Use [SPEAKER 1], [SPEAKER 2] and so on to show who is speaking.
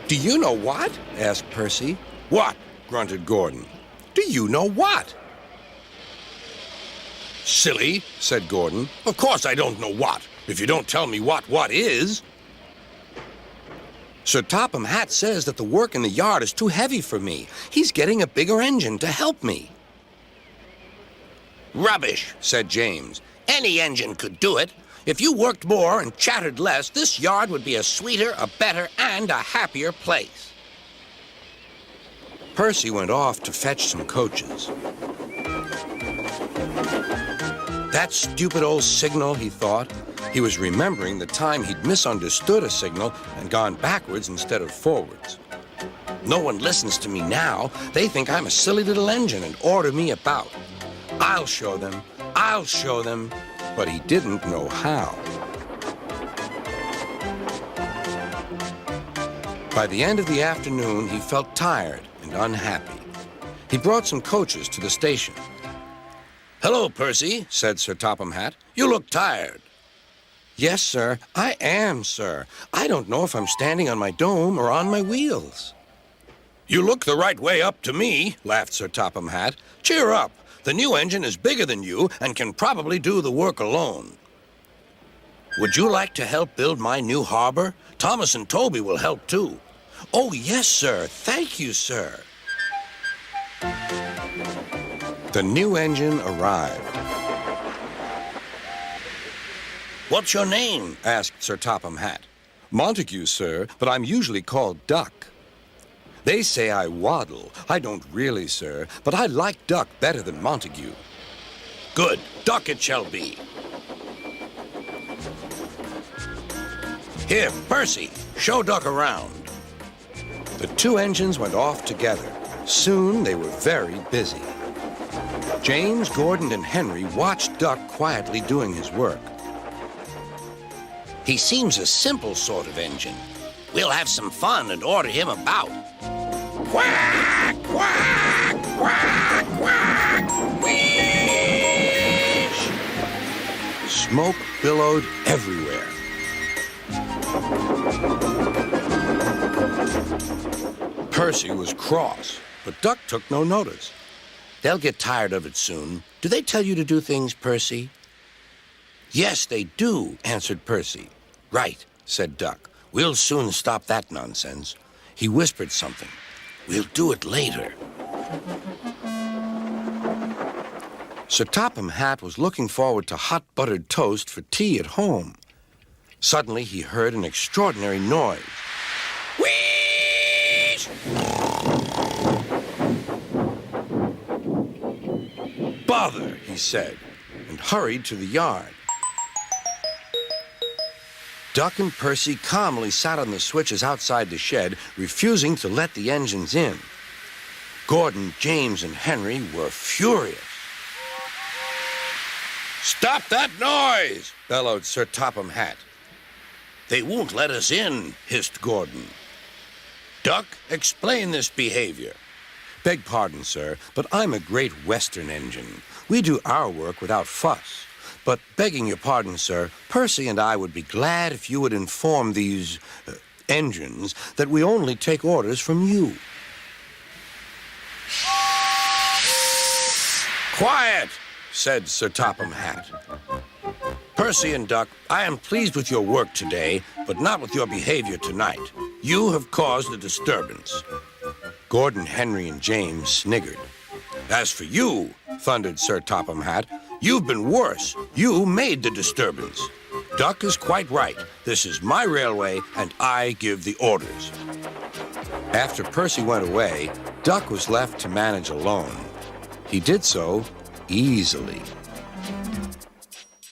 [SPEAKER 1] Do you know what? Asked Percy. What? Grunted Gordon. Do you know what? Silly, said Gordon. Of course I don't know what, if you don't tell me what is. Sir Topham Hatt says that the work in the yard is too heavy for me. He's getting a bigger engine to help me. Rubbish, said James. Any engine could do it. If you worked more and chattered less, this yard would be a sweeter, a better, and a happier place. Percy went off to fetch some coaches. That stupid old signal, he thought. He was remembering the time he'd misunderstood a signal and gone backwards instead of forwards. No one listens to me now. They think I'm a silly little engine and order me about. I'll show them. I'll show them. But he didn't know how. By the end of the afternoon, he felt tired and unhappy. He brought some coaches to the station. Hello, Percy, said Sir Topham Hatt. You look tired. Yes, sir, I am, sir. I don't know if I'm standing on my dome or on my wheels. You look the right way up to me, laughed Sir Topham Hatt. Cheer up. The new engine is bigger than you and can probably do the work alone. Would you like to help build my new harbor? Thomas and Toby will help too. Oh, yes, sir. Thank you, sir. The new engine arrived. What's your name? Asked Sir Topham Hatt. Montague, sir, but I'm usually called Duck. They say I waddle. I don't really, sir, but I like Duck better than Montague. Good. Duck it shall be. Here, Percy, show Duck around. The two engines went off together. Soon they were very busy. James, Gordon, and Henry watched Duck quietly doing his work. He seems a simple sort of engine. We'll have some fun and order him about. Quack, quack, quack, quack, whoosh! Smoke billowed everywhere. Percy was cross, but Duck took no notice. They'll get tired of it soon. Do they tell you to do things, Percy? Yes, they do, answered Percy. Right, said Duck. We'll soon stop that nonsense. He whispered something. We'll do it later. Sir Topham Hatt was looking forward to hot buttered toast for tea at home. Suddenly, he heard an extraordinary noise. Wheeze! Bother, he said, and hurried to the yard. Duck and Percy calmly sat on the switches outside the shed, refusing to let the engines in. Gordon, James, and Henry were furious. Stop that noise! Bellowed Sir Topham Hatt. They won't let us in, hissed Gordon. Duck, explain this behavior. Beg pardon, sir, but I'm a great Western engine. We do our work without fuss. But begging your pardon, sir, Percy and I would be glad if you would inform these engines that we only take orders from you. Quiet, said Sir Topham Hatt. Percy and Duck, I am pleased with your work today, but not with your behavior tonight. You have caused a disturbance. Gordon, Henry, and James sniggered. As for you, thundered Sir Topham Hatt, you've been worse. You made the disturbance. Duck is quite right. This is my railway, and I give the orders. After Percy went away, Duck was left to manage alone. He did so easily.